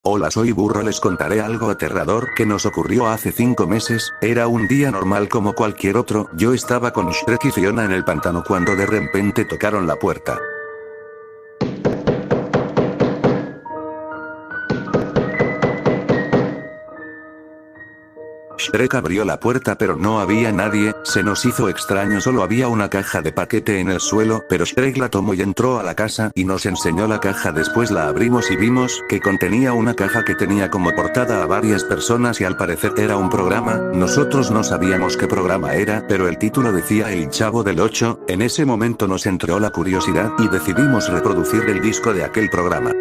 Hola, soy Burro, les contaré algo aterrador que nos ocurrió hace 5 meses. Era un día normal como cualquier otro. Yo estaba con Shrek y Fiona en el pantano cuando de repente tocaron la puerta. Shrek abrió la puerta pero no había nadie. Se nos hizo extraño, solo había una caja de paquete en el suelo, pero Shrek la tomó y entró a la casa y nos enseñó la caja. Después la abrimos y vimos que contenía una caja que tenía como portada a varias personas y al parecer era un programa. Nosotros no sabíamos qué programa era, pero el título decía El Chavo del Ocho. En ese momento nos entró la curiosidad y decidimos reproducir el disco de aquel programa.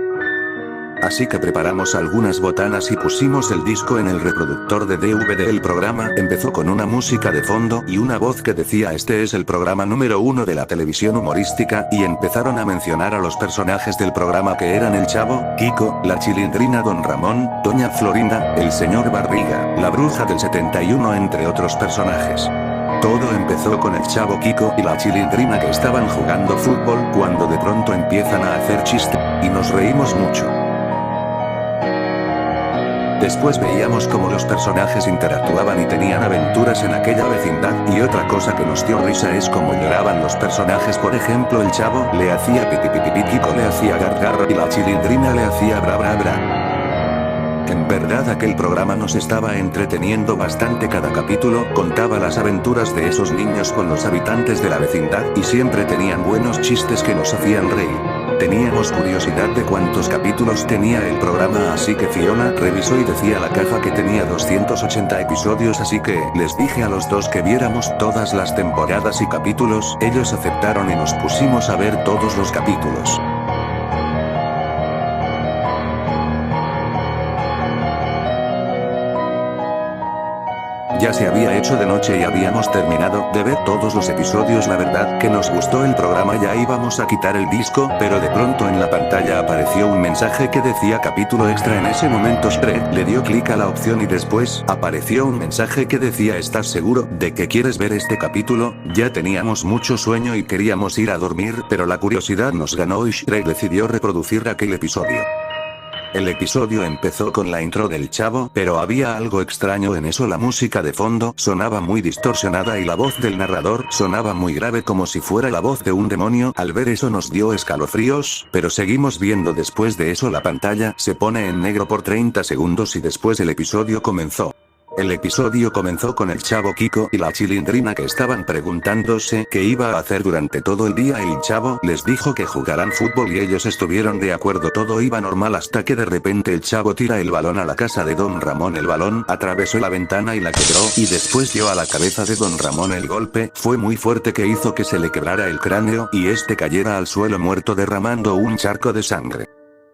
Así que preparamos algunas botanas y pusimos el disco en el reproductor de DVD. El programa empezó con una música de fondo y una voz que decía: este es el programa número 1 de la televisión humorística, y empezaron a mencionar a los personajes del programa, que eran el Chavo, Kiko, la Chilindrina, Don Ramón, Doña Florinda, el señor Barriga, la Bruja del 71, entre otros personajes. Todo empezó con el Chavo, Kiko y la Chilindrina que estaban jugando fútbol, cuando de pronto empiezan a hacer chiste, y nos reímos mucho. Después veíamos cómo los personajes interactuaban y tenían aventuras en aquella vecindad, y otra cosa que nos dio risa es cómo lloraban los personajes. Por ejemplo, el Chavo le hacía pipi pipi pipi, Kiko le hacía gargarra y la Chilindrina le hacía bra bra bra. En verdad aquel programa nos estaba entreteniendo bastante. Cada capítulo contaba las aventuras de esos niños con los habitantes de la vecindad, y siempre tenían buenos chistes que nos hacían reír. Teníamos curiosidad de cuántos capítulos tenía el programa, así que Fiona revisó y decía la caja que tenía 280 episodios, así que les dije a los dos que viéramos todas las temporadas y capítulos. Ellos aceptaron y nos pusimos a ver todos los capítulos. Ya se había hecho de noche y habíamos terminado de ver todos los episodios. La verdad que nos gustó el programa. Ya íbamos a quitar el disco, pero de pronto en la pantalla apareció un mensaje que decía capítulo extra. En ese momento Shrek le dio clic a la opción y después apareció un mensaje que decía: ¿estás seguro de que quieres ver este capítulo? Ya teníamos mucho sueño y queríamos ir a dormir, pero la curiosidad nos ganó y Shrek decidió reproducir aquel episodio. El episodio empezó con la intro del Chavo, pero había algo extraño en eso. La música de fondo sonaba muy distorsionada y la voz del narrador sonaba muy grave, como si fuera la voz de un demonio. Al ver eso nos dio escalofríos, pero seguimos viendo. Después de eso la pantalla se pone en negro por 30 segundos y después el episodio comenzó. El episodio comenzó con el Chavo, Kiko y la Chilindrina que estaban preguntándose qué iba a hacer durante todo el día. El Chavo les dijo que jugarán fútbol y ellos estuvieron de acuerdo. Todo iba normal hasta que de repente el Chavo tira el balón a la casa de Don Ramón. El balón atravesó la ventana y la quebró, y después dio a la cabeza de Don Ramón. El golpe fue muy fuerte que hizo que se le quebrara el cráneo y este cayera al suelo muerto, derramando un charco de sangre.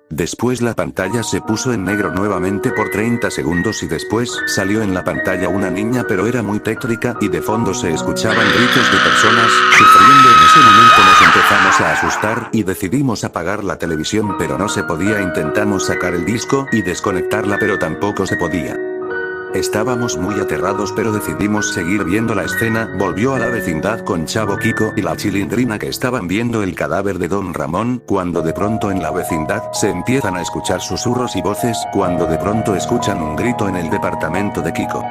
Después la pantalla se puso en negro nuevamente por 30 segundos y después salió en la pantalla una niña, pero era muy tétrica y de fondo se escuchaban gritos de personas sufriendo. En ese momento nos empezamos a asustar y decidimos apagar la televisión, pero no se podía. Intentamos sacar el disco y desconectarla, pero tampoco se podía. Estábamos muy aterrados, pero decidimos seguir viendo la escena. Volvió a la vecindad con Chavo, Kiko y la Chilindrina que estaban viendo el cadáver de Don Ramón, cuando de pronto en la vecindad se empiezan a escuchar susurros y voces, cuando de pronto escuchan un grito en el departamento de Kiko.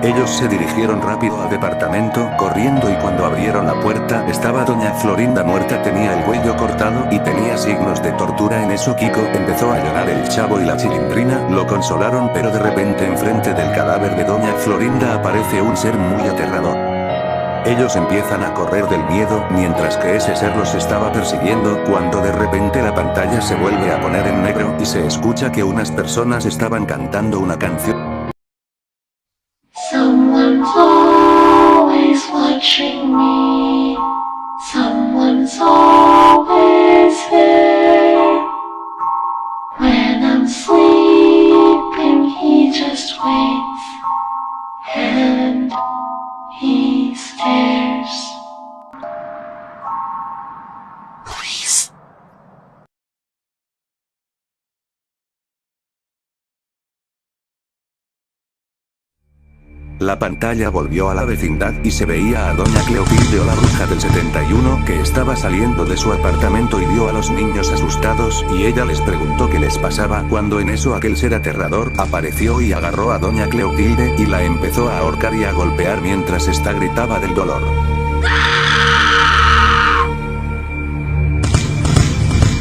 Ellos se dirigieron rápido al departamento, corriendo, y cuando abrieron la puerta estaba Doña Florinda muerta. Tenía el cuello cortado y tenía signos de tortura. En eso Kiko empezó a llorar. El Chavo y la Chilindrina lo consolaron, pero de repente enfrente del cadáver de Doña Florinda aparece un ser muy aterrador. Ellos empiezan a correr del miedo, mientras que ese ser los estaba persiguiendo, cuando de repente la pantalla se vuelve a poner en negro y se escucha que unas personas estaban cantando una canción. Someone's always watching me. Someone's always there. When I'm sleeping, he just waits and he stares. Please. La pantalla volvió a la vecindad y se veía a doña Cleotilde o la bruja del 71 que estaba saliendo de su apartamento y vio a los niños asustados y ella les preguntó qué les pasaba cuando en eso aquel ser aterrador apareció y agarró a doña Cleotilde y la empezó a ahorcar y a golpear mientras esta gritaba del dolor.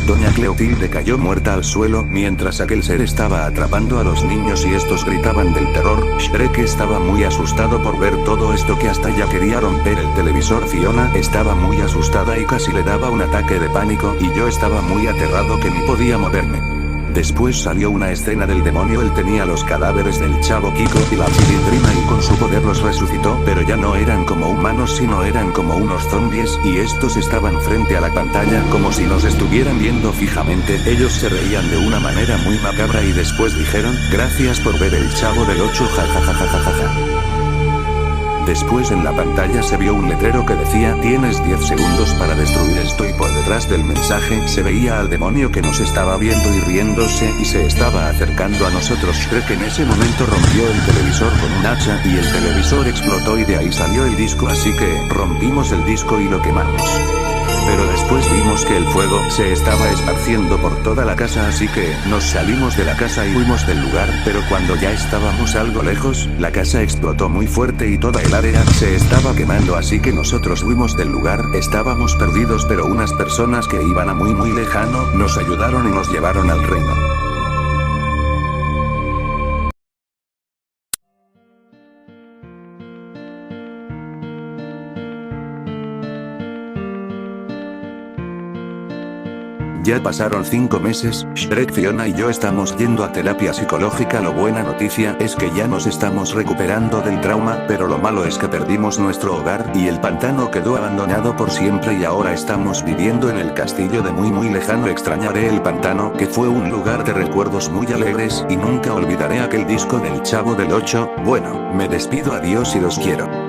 Doña Cleotilde cayó muerta al suelo mientras aquel ser estaba atrapando a los niños y estos gritaban del terror. Shrek estaba muy asustado por ver todo esto que hasta ya quería romper el televisor. Fiona estaba muy asustada y casi le daba un ataque de pánico y yo estaba muy aterrado que ni podía moverme. Después salió una escena del demonio. Él tenía los cadáveres del chavo Kiko y la Chilindrina y con su poder los resucitó, pero ya no eran como humanos sino eran como unos zombies y estos estaban frente a la pantalla como si nos estuvieran viendo fijamente. Ellos se reían de una manera muy macabra y después dijeron, gracias por ver el Chavo del 8 jajajajajaja. Después en la pantalla se vio un letrero que decía, tienes 10 segundos para destruir esto y por detrás del mensaje se veía al demonio que nos estaba viendo y riéndose y se estaba acercando a nosotros. Shrek en ese momento rompió el televisor con un hacha y el televisor explotó y de ahí salió el disco, así que rompimos el disco y lo quemamos. Pero después vimos que el fuego se estaba esparciendo por toda la casa, así que nos salimos de la casa y fuimos del lugar, pero cuando ya estábamos algo lejos, la casa explotó muy fuerte y toda el área se estaba quemando, así que nosotros fuimos del lugar. Estábamos perdidos, pero unas personas que iban a muy lejano nos ayudaron y nos llevaron al reino. Ya pasaron 5 meses, Shrek, Fiona y yo estamos yendo a terapia psicológica. La buena noticia es que ya nos estamos recuperando del trauma, pero lo malo es que perdimos nuestro hogar y el pantano quedó abandonado por siempre y ahora estamos viviendo en el castillo de muy lejano. Extrañaré el pantano, que fue un lugar de recuerdos muy alegres y nunca olvidaré aquel disco del Chavo del 8. Bueno, me despido, adiós y los quiero.